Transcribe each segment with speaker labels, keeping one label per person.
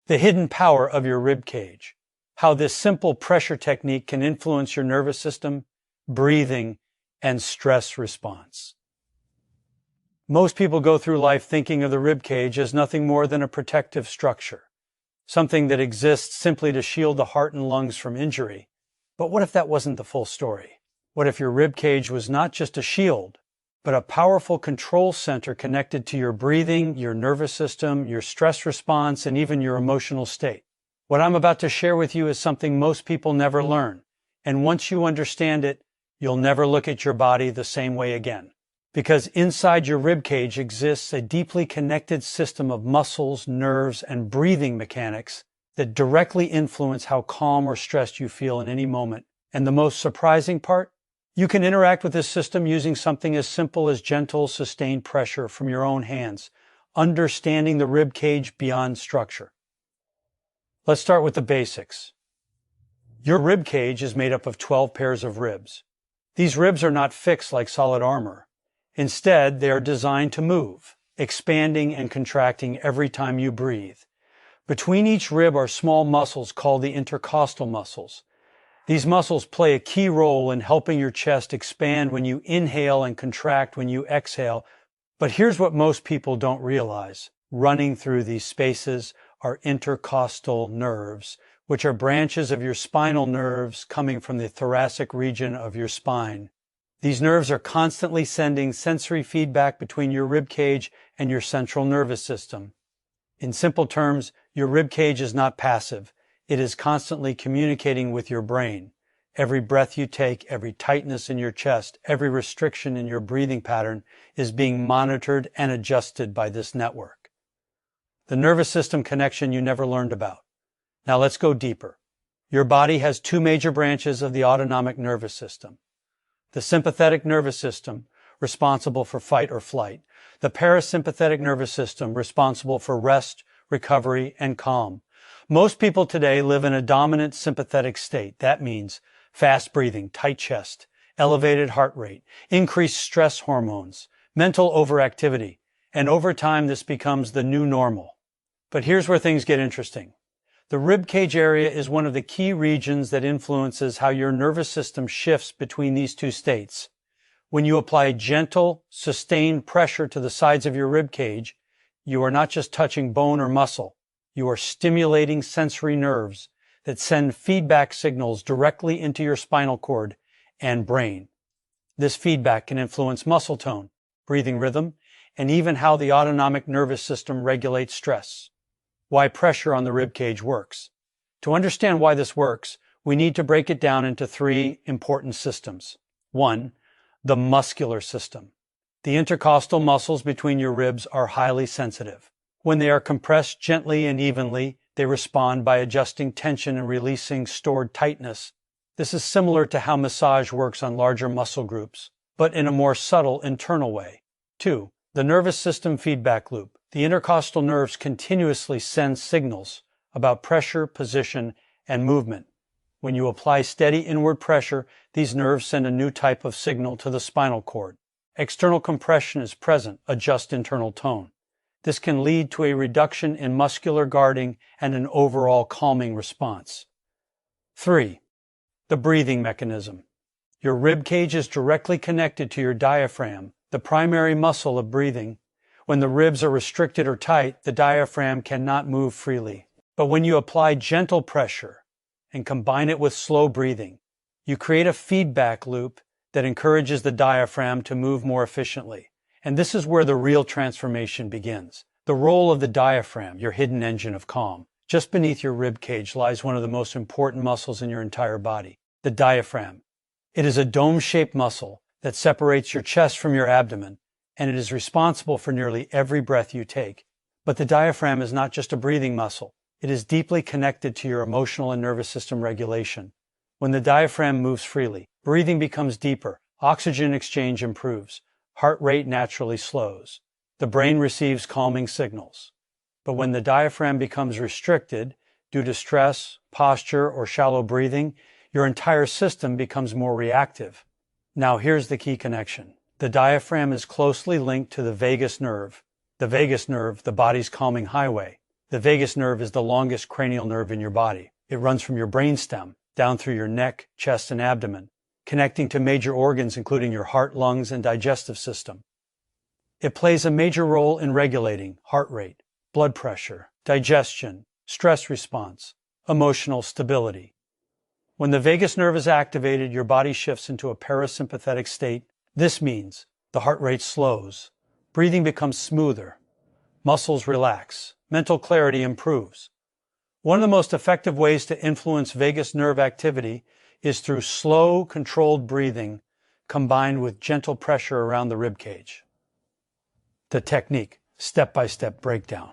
Speaker 1: The hidden power of your rib cage. How this simple pressure technique can influence your nervous system, breathing, and stress response. Most people go through life thinking of the rib cage as nothing more than a protective structure, something that exists simply to shield the heart and lungs from injury. But what if that wasn't the full story? What if your rib cage was not just a shield, but a powerful control center connected to your breathing, your nervous system, your stress response, and even your emotional state? What I'm about to share with you is something most people never learn, and once you understand it, you'll never look at your body the same way again. Because inside your rib cage exists a deeply connected system of muscles, nerves, and breathing mechanics that directly influence how calm or stressed you feel in any moment. And the most surprising part? You can interact with this system using something as simple as gentle, sustained pressure from your own hands, understanding the rib cage beyond structure. Let's start with the basics. Your rib cage is made up of 12 pairs of ribs. These ribs are not fixed like solid armor. Instead, they are designed to move, expanding and contracting every time you breathe. Between each rib are small muscles called the intercostal muscles. These muscles play a key role in helping your chest expand when you inhale and contract when you exhale. But here's what most people don't realize. Running through these spaces are intercostal nerves, which are branches of your spinal nerves coming from the thoracic region of your spine. These nerves are constantly sending sensory feedback between your rib cage and your central nervous system. In simple terms, your rib cage is not passive. It is constantly communicating with your brain. Every breath you take, every tightness in your chest, every restriction in your breathing pattern is being monitored and adjusted by this network. The nervous system connection you never learned about. Now let's go deeper. Your body has two major branches of the autonomic nervous system. The sympathetic nervous system, responsible for fight or flight. The parasympathetic nervous system, responsible for rest, recovery, and calm. Most people today live in a dominant sympathetic state. That means fast breathing, tight chest, elevated heart rate, increased stress hormones, mental overactivity, and over time this becomes the new normal. But here's where things get interesting. The rib cage area is one of the key regions that influences how your nervous system shifts between these two states. When you apply gentle, sustained pressure to the sides of your rib cage, you are not just touching bone or muscle. You are stimulating sensory nerves that send feedback signals directly into your spinal cord and brain. This feedback can influence muscle tone, breathing rhythm, and even how the autonomic nervous system regulates stress. Why pressure on the rib cage works. To understand why this works, we need to break it down into three important systems. 1. The muscular system. The intercostal muscles between your ribs are highly sensitive. When they are compressed gently and evenly, they respond by adjusting tension and releasing stored tightness. This is similar to how massage works on larger muscle groups, but in a more subtle internal way. 2. The nervous system feedback loop. The intercostal nerves continuously send signals about pressure, position, and movement. When you apply steady inward pressure, these nerves send a new type of signal to the spinal cord. External compression is present, adjust internal tone. This can lead to a reduction in muscular guarding and an overall calming response. 3. The breathing mechanism. Your rib cage is directly connected to your diaphragm, the primary muscle of breathing. When the ribs are restricted or tight, the diaphragm cannot move freely. But when you apply gentle pressure and combine it with slow breathing, you create a feedback loop that encourages the diaphragm to move more efficiently. And this is where the real transformation begins. The role of the diaphragm, your hidden engine of calm. Just beneath your rib cage lies one of the most important muscles in your entire body, the diaphragm. It is a dome-shaped muscle that separates your chest from your abdomen, and it is responsible for nearly every breath you take. But the diaphragm is not just a breathing muscle. It is deeply connected to your emotional and nervous system regulation. When the diaphragm moves freely, breathing becomes deeper, oxygen exchange improves, heart rate naturally slows. The brain receives calming signals. But when the diaphragm becomes restricted due to stress, posture, or shallow breathing, your entire system becomes more reactive. Now here's the key connection. The diaphragm is closely linked to the vagus nerve. The vagus nerve, the body's calming highway. The vagus nerve is the longest cranial nerve in your body. It runs from your brainstem down through your neck, chest, and abdomen, connecting to major organs including your heart, lungs, and digestive system. It plays a major role in regulating heart rate, blood pressure, digestion, stress response, emotional stability. When the vagus nerve is activated, your body shifts into a parasympathetic state. This means the heart rate slows, breathing becomes smoother, muscles relax, mental clarity improves. One of the most effective ways to influence vagus nerve activity is through slow, controlled breathing combined with gentle pressure around the rib cage. The technique, step-by-step breakdown.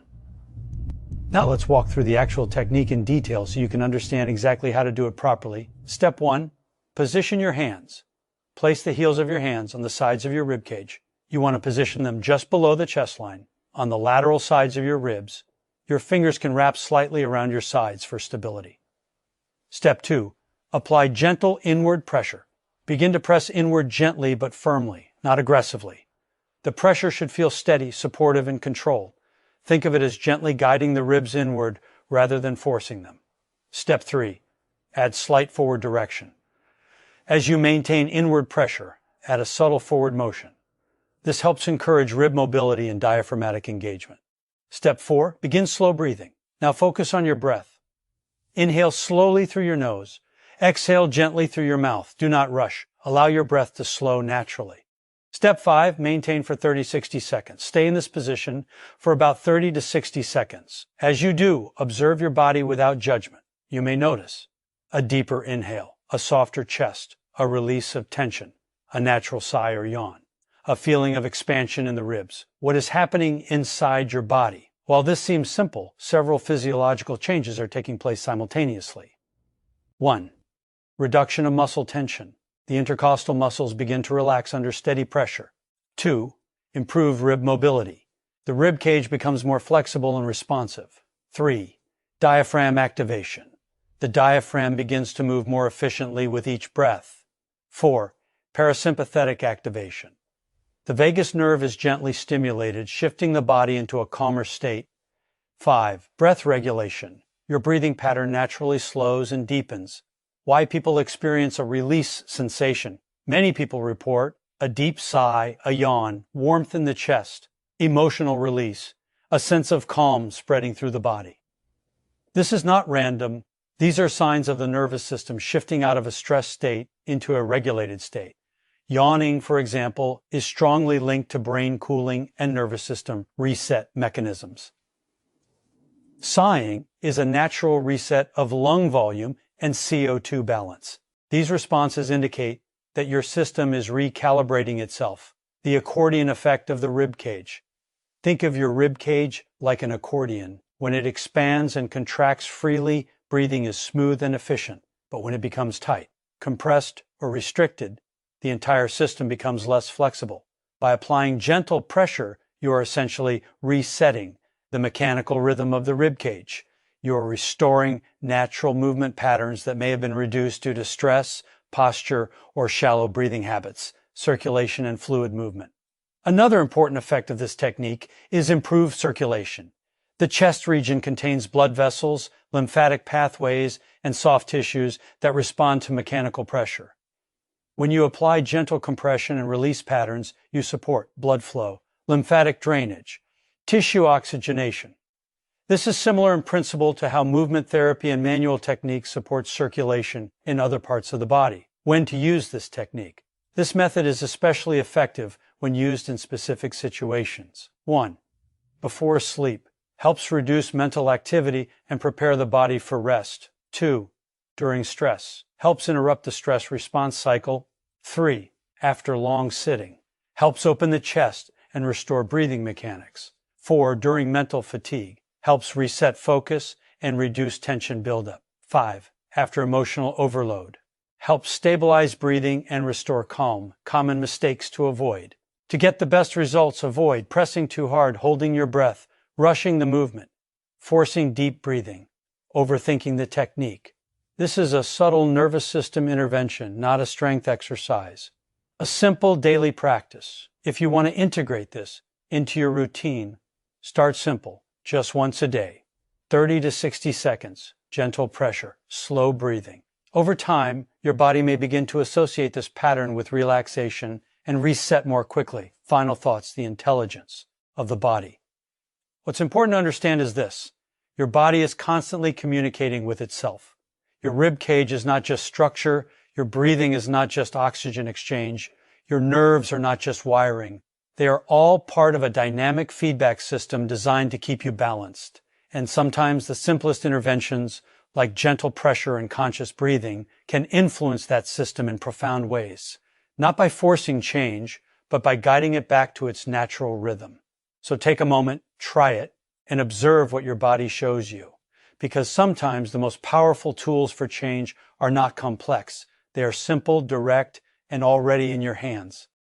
Speaker 1: Now let's walk through the actual technique in detail so you can understand exactly how to do it properly. Step 1, position your hands. Place the heels of your hands on the sides of your rib cage. You want to position them just below the chest line, on the lateral sides of your ribs. Your fingers can wrap slightly around your sides for stability. Step 2, apply gentle inward pressure. Begin to press inward gently but firmly, not aggressively. The pressure should feel steady, supportive, and controlled. Think of it as gently guiding the ribs inward rather than forcing them. Step 3, add slight forward direction. As you maintain inward pressure, add a subtle forward motion. This helps encourage rib mobility and diaphragmatic engagement. Step 4, begin slow breathing. Now focus on your breath. Inhale slowly through your nose. Exhale gently through your mouth. Do not rush. Allow your breath to slow naturally. Step 5, maintain for 30-60 seconds. Stay in this position for about 30 to 60 seconds. As you do, observe your body without judgment. You may notice a deeper inhale, a softer chest, a release of tension, a natural sigh or yawn, a feeling of expansion in the ribs. What is happening inside your body? While this seems simple, several physiological changes are taking place simultaneously. 1. Reduction of muscle tension. The intercostal muscles begin to relax under steady pressure. 2. Improved rib mobility. The rib cage becomes more flexible and responsive. 3. Diaphragm activation. The diaphragm begins to move more efficiently with each breath. 4. Parasympathetic activation. The vagus nerve is gently stimulated, shifting the body into a calmer state. 5. Breath regulation. Your breathing pattern naturally slows and deepens. Why people experience a release sensation. Many people report a deep sigh, a yawn, warmth in the chest, emotional release, a sense of calm spreading through the body. This is not random. These are signs of the nervous system shifting out of a stressed state into a regulated state. Yawning, for example, is strongly linked to brain cooling and nervous system reset mechanisms. Sighing is a natural reset of lung volume and CO2 balance. These responses indicate that your system is recalibrating itself, the accordion effect of the rib cage. Think of your rib cage like an accordion. When it expands and contracts freely, breathing is smooth and efficient. But when it becomes tight, compressed, or restricted, the entire system becomes less flexible. By applying gentle pressure, you are essentially resetting the mechanical rhythm of the rib cage. You are restoring natural movement patterns that may have been reduced due to stress, posture, or shallow breathing habits, circulation and fluid movement. Another important effect of this technique is improved circulation. The chest region contains blood vessels, lymphatic pathways, and soft tissues that respond to mechanical pressure. When you apply gentle compression and release patterns, you support blood flow, lymphatic drainage, tissue oxygenation. This is similar in principle to how movement therapy and manual techniques support circulation in other parts of the body. When to use this technique? This method is especially effective when used in specific situations. 1. Before sleep. Helps reduce mental activity and prepare the body for rest. 2. During stress. Helps interrupt the stress response cycle. 3. After long sitting. Helps open the chest and restore breathing mechanics. 4. During mental fatigue. Helps reset focus and reduce tension buildup. 5. After emotional overload. Helps stabilize breathing and restore calm, common mistakes to avoid. To get the best results, avoid pressing too hard, holding your breath, rushing the movement, forcing deep breathing, overthinking the technique. This is a subtle nervous system intervention, not a strength exercise. A simple daily practice. If you want to integrate this into your routine, start simple. Just once a day. 30 to 60 seconds, gentle pressure, slow breathing. Over time, your body may begin to associate this pattern with relaxation and reset more quickly. Final thoughts, the intelligence of the body. What's important to understand is this. Your body is constantly communicating with itself. Your rib cage is not just structure, your breathing is not just oxygen exchange, your nerves are not just wiring. They are all part of a dynamic feedback system designed to keep you balanced. And sometimes the simplest interventions, like gentle pressure and conscious breathing, can influence that system in profound ways. Not by forcing change, but by guiding it back to its natural rhythm. So take a moment, try it, and observe what your body shows you. Because sometimes the most powerful tools for change are not complex. They are simple, direct, and already in your hands.